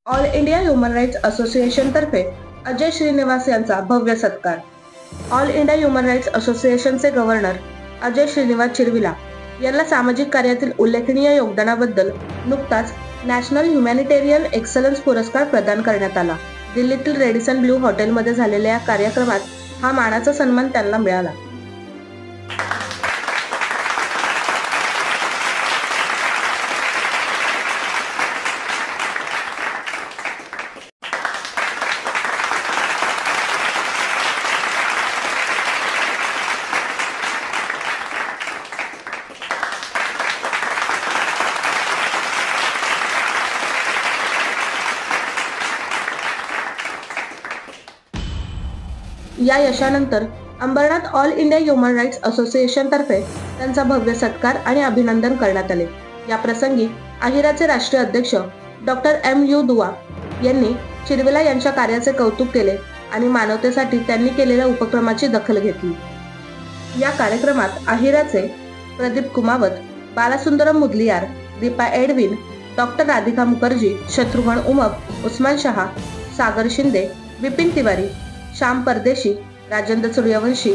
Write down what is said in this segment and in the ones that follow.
All India human rights association तर्फे अजय श्रीनिवास यांचा भव्य सत्कार। ऑल इंडिया ह्युमन राईट्स असोसिएशनचे गव्हर्नर अजय श्रीनिवास चिरविला यांना सामाजिक कार्यातील उल्लेखनीय योगदानाबद्दल नुकताच नॅशनल ह्युमॅनिटेरियन एक्सलन्स पुरस्कार प्रदान करण्यात आला। दिल्लीतील रेडिसन ब्लू हॉटेलमध्ये झालेल्या या कार्यक्रमात हा मानाचा सन्मान त्यांना मिळाला। या यशानंतर Ambarnath all India human rights association तर्फे त्यांचा भव्य सत्कार आणि अभिनंदन करण्यात आले। या प्रसंगी अहिराचे राष्ट्रीय अध्यक्ष डॉक्टर MU दुआ यांनी चिरविला यांच्या कार्याचे कौतुक केले आणि मानवतेसाठी त्यांनी केलेल्या उपक्रमाची दखल घेतली। या कार्यक्रमात अहिराचे प्रदीप कुमावत, बालासुंदरम मुदलियार, दीपा एडविन, डॉक्टर राधिका मुखर्जी, शत्रुघ्न उमप, उस्मान शहा, सागर शिंदे, विपिन तिवारी, श्याम परदेशी, राजेंद्र सूर्यवंशी,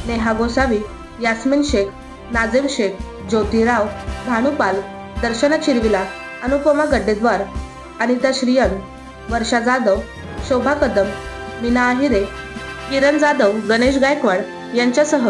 नेहा गोसावी, यास्मिन शेख, नाझिम शेख, ज्योती राव, भानुपाल, दर्शना चिरविला, अनुपमा गड्डेद्वार, अनिता श्रियन, वर्षा जाधव, शोभा कदम, मीना आहिरे, किरण जाधव, गणेश गायकवाड यांच्यासह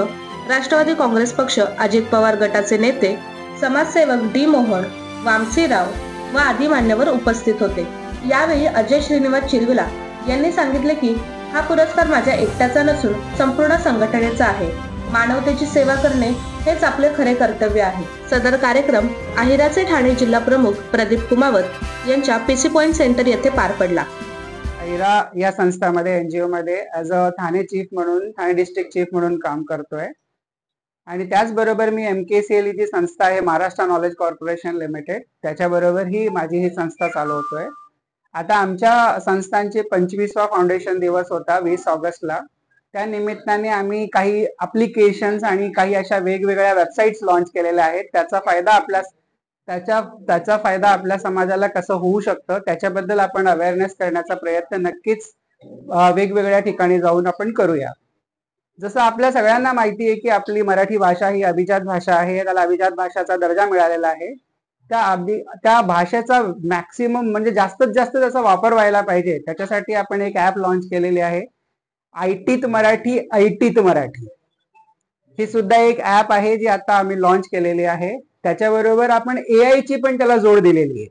राष्ट्रवादी काँग्रेस पक्ष, अजित पवार गटाचे नेते, समाजसेवक डी मोहन, वामसी राव व आदी मान्यवर उपस्थित होते। यावेळी अजय श्रीनिवास चिरविला यांनी सांगितले की हा पुरस्कार माझ्या एकट्याचा नसून संपूर्ण संघटनेचा आहे। मानवतेची सेवा करणे हेच आपले खरे कर्तव्य आहे। सदर कार्यक्रम अहिराचे ठाणे जिल्हा प्रमुख प्रदीप कुमावत यांच्या PC पॉइंट सेंटर येथे पार पडला। अहिरा या संस्थामध्ये NGO मध्ये ॲज अ ठाणे चीफ म्हणून, ठाणे डिस्ट्रिक्ट चीफ म्हणून काम करतोय आणि त्याचबरोबर मी MKCL जी संस्था आहे, महाराष्ट्र नॉलेज कॉर्पोरेशन लिमिटेड, त्याच्याबरोबर ही माझी ही संस्था चालवतोय। आता आमच्या संस्थांचे 25वा फाउंडेशन दिवस होता 20 ऑगस्टला। त्या निमित्ताने आम्ही काही ॲप्लिकेशन्स आणि काही अशा वेगवेगळ्या वेबसाईट्स लॉन्च केलेल्या आहेत। त्याचा फायदा आपल्या समाजाला कसं होऊ शकतं त्याच्याबद्दल आपण अवेअरनेस करण्याचा प्रयत्न नक्कीच वेगवेगळ्या ठिकाणी जाऊन आपण करूया। जसं आपल्या सगळ्यांना माहिती आहे की आपली मराठी भाषा ही अभिजात भाषा आहे, त्याला अभिजात भाषाचा दर्जा मिळालेला आहे। त्या भाषेचा मॅक्सिमम म्हणजे जास्तीत जास्त त्याचा वापर व्हायला पाहिजे, त्याच्यासाठी आपण एक ॲप लॉन्च केलेली आहे, ऐटीत मराठी, ऐटीत मराठी। ही सुद्धा एक ॲप आहे जी आता आम्ही लॉन्च केलेली आहे। त्याच्याबरोबर आपण AI ची पण त्याला जोड दिलेली आहे।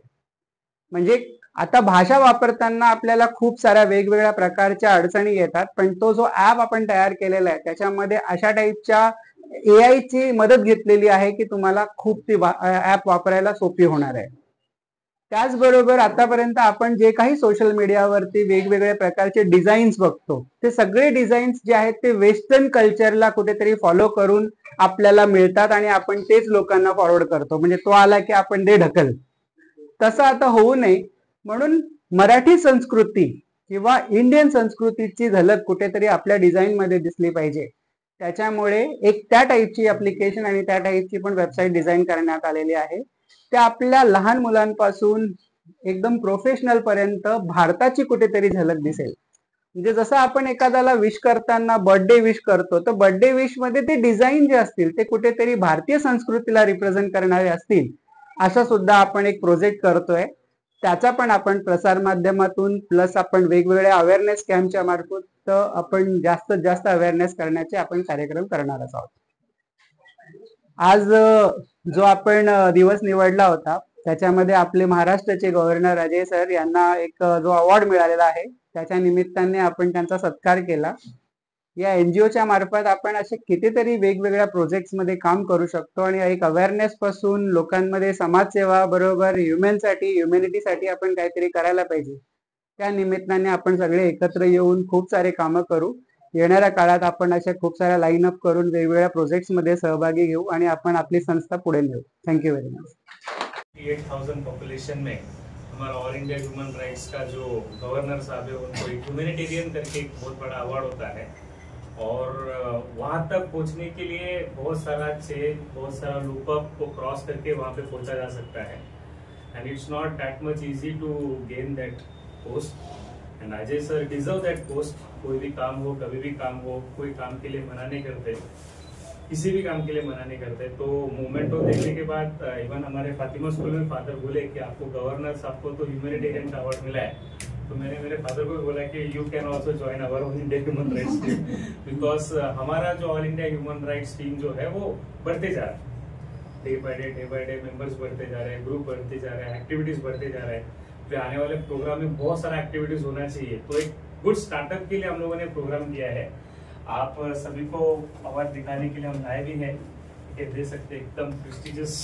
म्हणजे आता भाषा वापरताना आपल्याला खूप साऱ्या वेगवेगळ्या प्रकारच्या अडचणी येतात, पण तो जो ॲप आपण तयार केलेला आहे त्याच्यामध्ये अशा टाईपच्या AI ची मदत घेतलेली आहे की तुम्हाला खूप ती ॲप वापरायला सोपी होणार आहे। त्याचबरोबर आतापर्यंत आपण जे काही सोशल मीडियावरती वेगवेगळ्या प्रकारचे डिझाईन्स बघतो, ते सगळे डिझाईन्स जे आहेत ते वेस्टर्न कल्चरला कुठेतरी फॉलो करून आपल्याला मिळतात आणि आपण तेच लोकांना फॉरवर्ड करतो। म्हणजे तो आला की आपण ते ढकल, तसं आता होऊ नये म्हणून मराठी संस्कृती किंवा इंडियन संस्कृतीची झलक कुठेतरी आपल्या डिझाईन मध्ये दिसली पाहिजे। त्याच्यामुळे एक त्या टाईपची ॲप्लिकेशन आणि त्या टाईपची पण वेबसाईट डिझाईन करण्यात आलेली आहे। त्या आपल्या लहान मुलांपासून एकदम प्रोफेशनल पर्यंत भारताची कुठेतरी झलक दिसेल। म्हणजे जसं आपण एखाद्याला विश करताना बर्थडे विश करतो, तर बर्थडे विश मध्ये ते डिझाईन जे असतील ते कुठेतरी भारतीय संस्कृतीला रिप्रेझेंट करणारे असतील, असं सुद्धा आपण एक प्रोजेक्ट करतोय। त्याचा पण आपण प्रसार माध्यमातून प्लस आपण वेगवेगळ्या अवेअरनेस कॅम्पच्या मार्फत आपण जास्तीत जास्त अवेअरनेस करण्याचे आपण कार्यक्रम करणारच आहोत। आज जो आपण दिवस निवडला होता त्याच्यामध्ये आपले महाराष्ट्राचे गव्हर्नर अजय सर यांना एक जो अवॉर्ड मिळालेला आहे त्याच्या निमित्ताने आपण त्यांचा सत्कार केला। या NGOच्या मार्फत आपण असे कितीतरी वेगवेगळ्या प्रोजेक्ट्स मध्ये काम करू शकतो आणि एक अवेअरनेस पासून लोकांमध्ये समाजसेवा बरोबर ह्युमॅनिटीसाठी आपण काहीतरी करायला पाहिजे। त्या निमित्ताने आपण सगळे एकत्र येऊन खूप सारे कामं करू। येणाऱ्या काळात आपण अशा खूप साऱ्या लाईन अप करून वेगवेगळ्या प्रोजेक्ट्स मध्ये सहभागी घेऊ आणि आपण आपली संस्था पुढे नेऊ। Thank you very much. 8,000 पॉपुलेशन में हमारा ऑल इंडिया ह्यूमन राइट्स का जो गवर्नर साहब है उनको एक ह्यूमैनिटेरियन करके एक बहुत बड़ा अवार्ड होता है और वहाँ तक पहुँचने के लिए बहुत सारा चेन, बहुत सारा लूप अप को क्रॉस करके वहाँ पे पहुँचा जा सकता है। And it's not that much easy to gain that post and Ajay sir deserve that post. कोई भी काम हो, कभी भी काम हो, कोई काम के लिए मना नहीं करते, किसी भी काम के लिए मना नहीं करते. तो मूवमेंट को देखने के बाद इवन हमारे फातिमा स्कूल में फादर बोले कि आपको गवर्नर साहब को तो ह्यूमैनिटेरियन का अवार्ड मिला है. तो मैंने मेरे फादर को भी बोला कि you can also join our all India human rights team, because हमारा जो all India human rights team जो है वो बढ़ते जा रहा है. डे बाय डे मेंबर्स बढ़ते जा रहे हैं, ग्रुप बढ़ते जा रहे हैं, एक्टिविटीज बढ़ते जा रहे हैं. फिर आने वाले प्रोग्राम में बहुत सारा एक्टिविटीज होना चाहिए. तो एक गुड स्टार्टअप के लिए हम लोगों ने प्रोग्राम किया है. आप सभी को अवार्ड दिखाने के लिए हम लाए भी हैं, दे सकते एकदम प्रेस्टिजियस.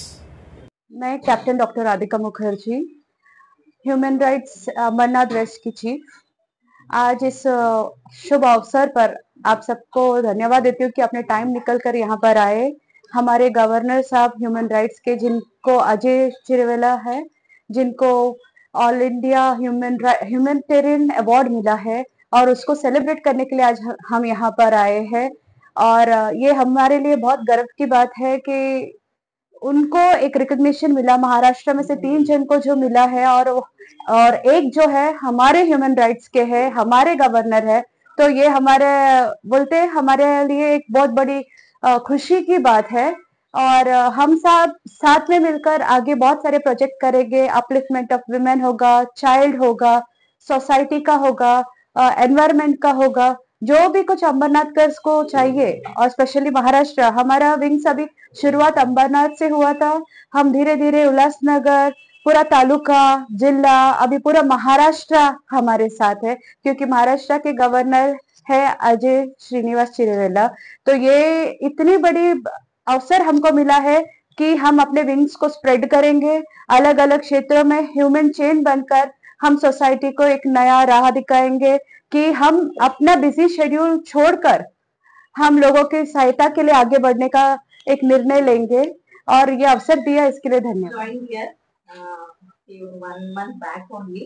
मैं captain doctor Radhika Mukherjee, human rights Amarnath west की चीफ. आज इस शुभ अवसर पर आप सबको धन्यवाद देती हूँ कि आपने टाइम निकल कर यहाँ पर आए. हमारे गवर्नर साहब ह्यूमन राइट्स के, जिनको अजय चिरवेला है, जिनको ऑल इंडिया ह्यूमैनिटेरियन अवार्ड मिला है, और उसको सेलिब्रेट करने के लिए आज हम यहाँ पर आए हैं. और ये हमारे लिए बहुत गर्व की बात है कि उनको एक रिकग्निशन मिला. महाराष्ट्र में से 3 जन को जो मिला है, और एक जो है हमारे ह्यूमन राइट्स के है, हमारे गवर्नर है. तो ये हमारे बोलते हैं हमारे लिए एक बहुत बड़ी खुशी की बात है. और हम सब साथ में मिलकर आगे बहुत सारे प्रोजेक्ट करेंगे. अपलिफ्टमेंट ऑफ वुमेन होगा, चाइल्ड होगा, सोसाइटी का होगा, एनवायरमेंट का होगा, जो भी कुछ अमरनाथकर्स को चाहिए. और स्पेशली महाराष्ट्र, हमारा विंग्स अभी शुरुआत अंबरनाथ से हुआ था. हम धीरे धीरे उल्लासनगर, पूरा तालुका, जिला, अभी पूरा महाराष्ट्र हमारे साथ है, क्योंकि महाराष्ट्र के गवर्नर है अजय श्रीनिवास चिरवेला. तो ये इतनी बड़ी अवसर हमको मिला है कि हम अपने विंग्स को स्प्रेड करेंगे अलग अलग क्षेत्रों में. ह्यूमन चेन बनकर हम सोसाइटी को एक नया राह दिखाएंगे कि हम अपना बिजी शेड्यूल छोड़कर हम लोगों की सहायता के लिए आगे बढ़ने का एक निर्णय लेंगे. और ये अवसर दिया इसके लिए धन्यवाद. Joined here one month back only,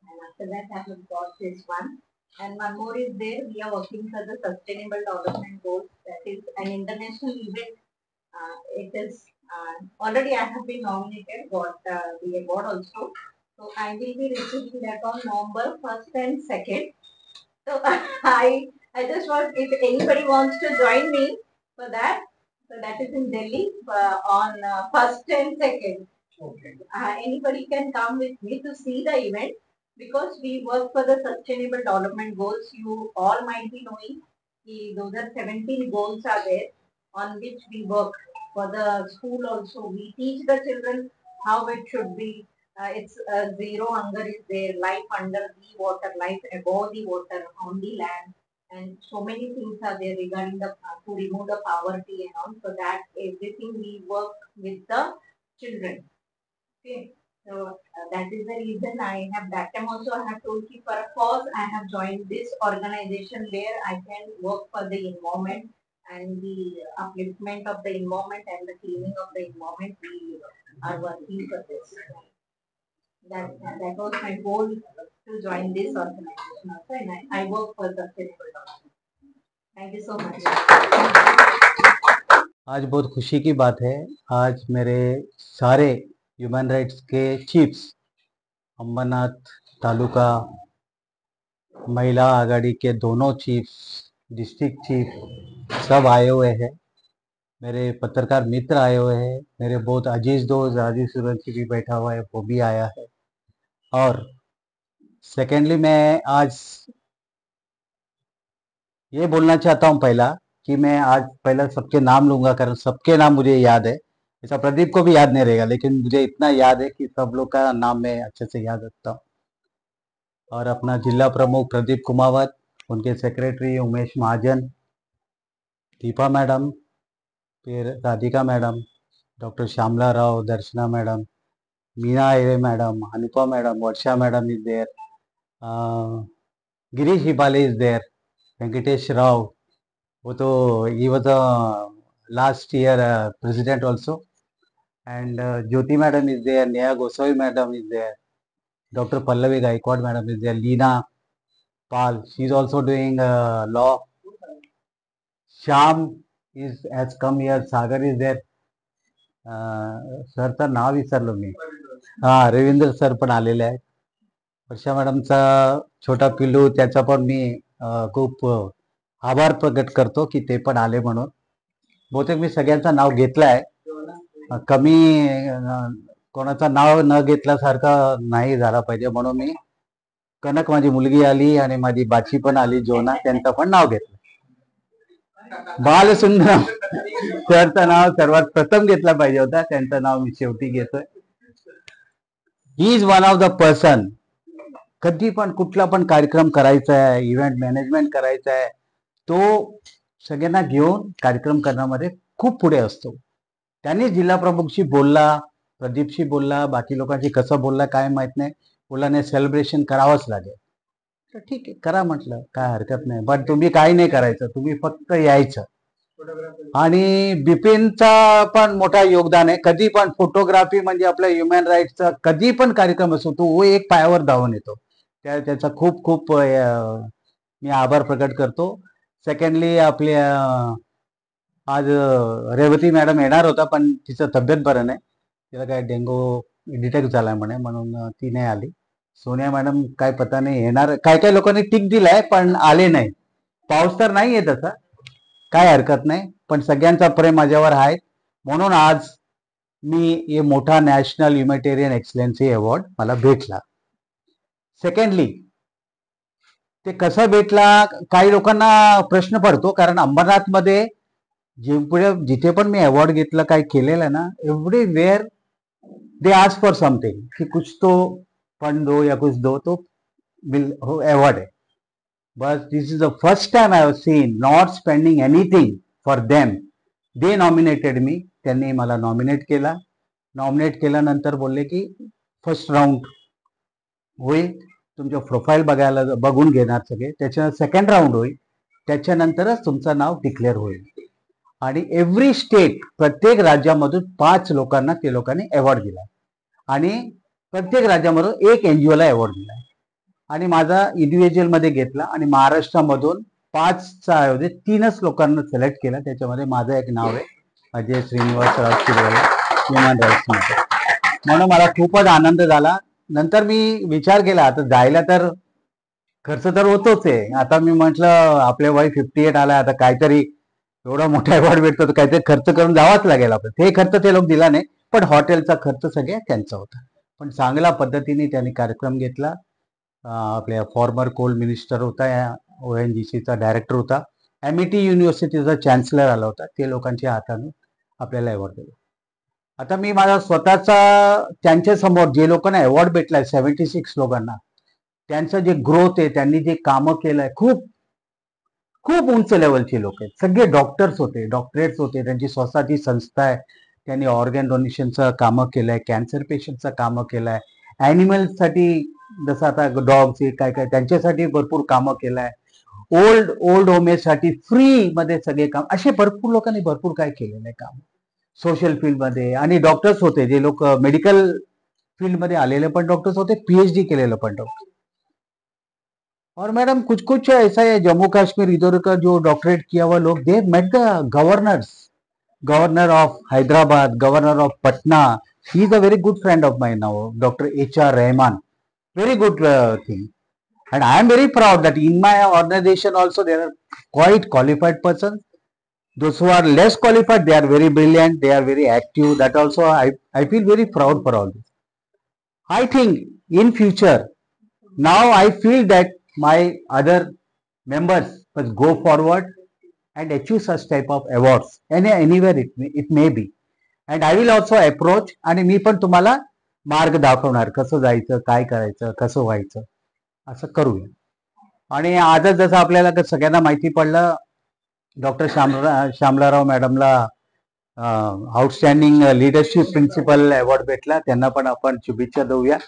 and after that I have got this one. And one more is there. We are working for the Sustainable Development Goals. That is an international event. It is already I have been nominated, got the award also. So I will be receiving that on November 1st and 2nd. So I just want, if anybody wants to join me for that, so that is in Delhi on 1st and 2nd. Okay. Anybody can come with me to see the event, because we work for the Sustainable Development Goals. You all might be knowing those are 17 goals are there on which we work. For the school also, we teach the children how it should be. It's zero hunger is there, life under the water, life above the water, on the land, and so many things are there regarding the to remove the poverty and all. So that everything we work with the children. Okay, so that is the reason I have that time also I have told you for a cause I have joined this organization where I can work for the environment and the upliftment of the environment and the cleaning of the environment. We are working for this. That was my goal to join this organization also, and I work for the sustainable development. Thank you so much. आज बहुत खुशी की बात है. आज मेरे सारे human rights के chiefs, Ambernath तालुका महिला आघाड़ी के दोनों चीफ्स, डिस्ट्रिक्ट चीफ सब आए हुए हैं. मेरे पत्रकार मित्र आए हुए हैं. मेरे बहुत अजीज दोस्त राजीव सूरजवंशी भी बैठा हुआ है, वो भी आया है. और सेकेंडली मैं आज ये बोलना चाहता हूँ पहला कि मैं आज पहला सबके नाम लूंगा, कारण सबके नाम मुझे याद है. ऐसा प्रदीप को भी याद नहीं रहेगा, लेकिन मुझे इतना याद है कि सब लोग का नाम मैं अच्छे से याद रखता हूँ. और अपना जिला प्रमुख प्रदीप कुमावत, उनके सेक्रेटरी उमेश महाजन, दीपा मैडम, फिर Radhika madam, doctor Shyamala Rao, Darshana madam, Meena Ayre madam, Anupa madam, Varsha madam is there, Girish Hibale is there, Venkatesh Rao, वो तो he was last year president also, and Jyoti madam is there, Neha Goswami madam is there, Dr. Pallavi Gaikwad madam is there, Leena Pal, she is also doing law. Sham has come here, Sagar is there, सरचं नाव विसरलो मी. Ravindra sir पण आलेले आहेत. वर्षा मॅडमचा छोटा पिल्लू त्याचा पण मी खूप आभार प्रकट करतो की ते पण आले म्हणून. बहुतेक मी सगळ्यांचं नाव घेतलंय, कमी कोणाचं नाव न घेतल्यासारखं नाही झाला पाहिजे म्हणून मी कनक माझी मुलगी आली आणि माझी बाची पण आली जोना, त्यांचं पण नाव घेतलं. बालसुंदरम सरचं नाव सर्वात प्रथम घेतलं पाहिजे होता, त्यांचं नाव मी शेवटी घेतोय. He is one of the person. कधी पण कुठला पण कार्यक्रम करायचा आहे, इव्हेंट मॅनेजमेंट करायचा आहे, तो सगळ्यांना घेऊन कार्यक्रम करण्यामध्ये खूप पुढे असतो. त्यांनी जिल्हा प्रमुखशी बोलला, प्रदीपशी बोलला, बाकी लोकांशी कसं बोलला काय माहित नाही, बोलला नाही सेलिब्रेशन करावंच लागेल. तर ठीक आहे करा म्हटलं, काय हरकत नाही, पण तुम्ही काही नाही करायचं, तुम्ही फक्त यायचं. आणि बिपिनचा पण मोठा योगदान आहे. कधी पण फोटोग्राफी म्हणजे आपल्या ह्युमन राईटचा कधी पण कार्यक्रम असतो तो एक पायावर धावून येतो. त्याचा खूप खूप मी आभार प्रकट करतो. सेकंडली आपल्या आज रेवती मॅडम येणार होता पण तिचं तब्येत बरं नाही, तिला काय डेंगू डिटेक्ट झालाय म्हणे म्हणून ती नाही आली. सोनिया मॅडम काय पता नाही येणार, काय काय लोकांनी टिक दिलाय पण आले नाही. पाऊस तर नाही आहे तसा, काय हरकत नाही, पण सगळ्यांचा प्रेम माझ्यावर आहे म्हणून आज मी हे मोठा नॅशनल ह्युमॅनिटेरियन एक्सलन्सी अवॉर्ड मला भेटला. सेकंडली ते कसं भेटला, काही लोकांना प्रश्न पडतो, कारण अंबरनाथमध्ये जिथे पण मी अवॉर्ड घेतला काय केलेलं ना, everywhere they ask for something कि कुछ तो फंड दो या कुछ दो, तो अवॉर्ड है. बस this is the first time I have seen not spending anything for them. They nominated me, त्यांनी मला नॉमिनेट केला. नॉमिनेट केल्यानंतर बोलले की फर्स्ट राऊंड होईल, तुमचं प्रोफाईल बघून घेणार सगळे, त्याच्या सेकंड राऊंड होईल, त्याच्यानंतरच तुमचं नाव डिक्लेअर होईल. आणि एव्हरी स्टेट, प्रत्येक राज्यामधून 5 लोकांना ते लोकांनी अवॉर्ड दिला आणि प्रत्येक राज्यामधून एक NGO ला अवॉर्ड दिला आणि माझा इंडिव्हिज्युअल मध्ये घेतला आणि महाराष्ट्रामधून 5चा ऐवजी 3च लोकांना सिलेक्ट केला. त्याच्यामध्ये माझं एक नाव आहे, अजय श्रीनिवासराव शिरवाला, ह्युमन राईट्स मध्ये. म्हणून मला खूपच आनंद झाला. नंतर मी विचार केला आता जायला तर खर्च तर होतोच आहे. आता मी म्हटलं आपले वय 58 आला, आता काहीतरी एवढा मोठा अवॉर्ड भेटतो तर काहीतरी खर्च करून जावाच लागेल आपण. ते खर्च ते लोक दिला नाही, पण हॉटेलचा खर्च सगळ्या त्यांचा होता. पण चांगल्या पद्धतीने त्यांनी कार्यक्रम घेतला. आपल्या फॉर्मर कोल मिनिस्टर होता, ONGCचा डायरेक्टर होता, MIT युनिव्हर्सिटीचा चान्सलर आला होता, ते लोकांच्या हाताने आपल्याला अवॉर्ड दिला. आता मी माझा स्वतःचा त्यांच्या समोर जे लोकांना अवॉर्ड भेटलाय 76 लोकांना, त्यांचं जे ग्रोथ आहे, त्यांनी जे कामं केलंय, खूप खूप उंच लेवलचे लोक आहेत. सगळे डॉक्टर्स होते, डॉक्टरेट्स होते, त्यांची स्वतःची संस्था आहे, त्यांनी ऑर्गन डोनेशनचं कामं केलंय, कॅन्सर पेशंटचं कामं केलंय, ॲनिमल्ससाठी जसं आता डॉग्स काय काय त्यांच्यासाठी भरपूर कामं केलंय, ओल्ड होमेसाठी फ्री मध्ये सगळे काम, असे भरपूर लोकांनी भरपूर काय केलेलं आहे काम सोशल फील्डमध्ये. आणि डॉक्टर्स होते, जे लोक मेडिकल फील्डमध्ये आलेले पण डॉक्टर्स होते, PhD केलेलं पण डॉक्टर. और मैडम कुछ कुछ ऐसा है जम्मू कश्मीर इधर का जो डॉक्टरेट किया हुआ लोग, they met the governors, governor of Hyderabad, governor of Patna. He is a very good friend of mine now, Dr. HR Rahman. Very good thing. And I am very proud that in my organization also there are quite qualified persons. Those who are less qualified, they are very brilliant, they are very active. That also I feel very proud for all this. I think in future, now I feel that my other members must go forward and achieve such type of awards anywhere it may be. And I will also approach आणि मी पण तुम्हाला मार्ग दाखवणार, कसं जायचं, काय करायचं, कसं व्हायचं, असं करूया. आणि आजच जसं आपल्याला सगळ्यांना माहिती पडलं, डॉक्टर श्यामलाराव मॅडमला आउटस्टँडिंग लीडरशिप प्रिन्सिपल अवॉर्ड भेटला, त्यांना पण आपण शुभेच्छा देऊया.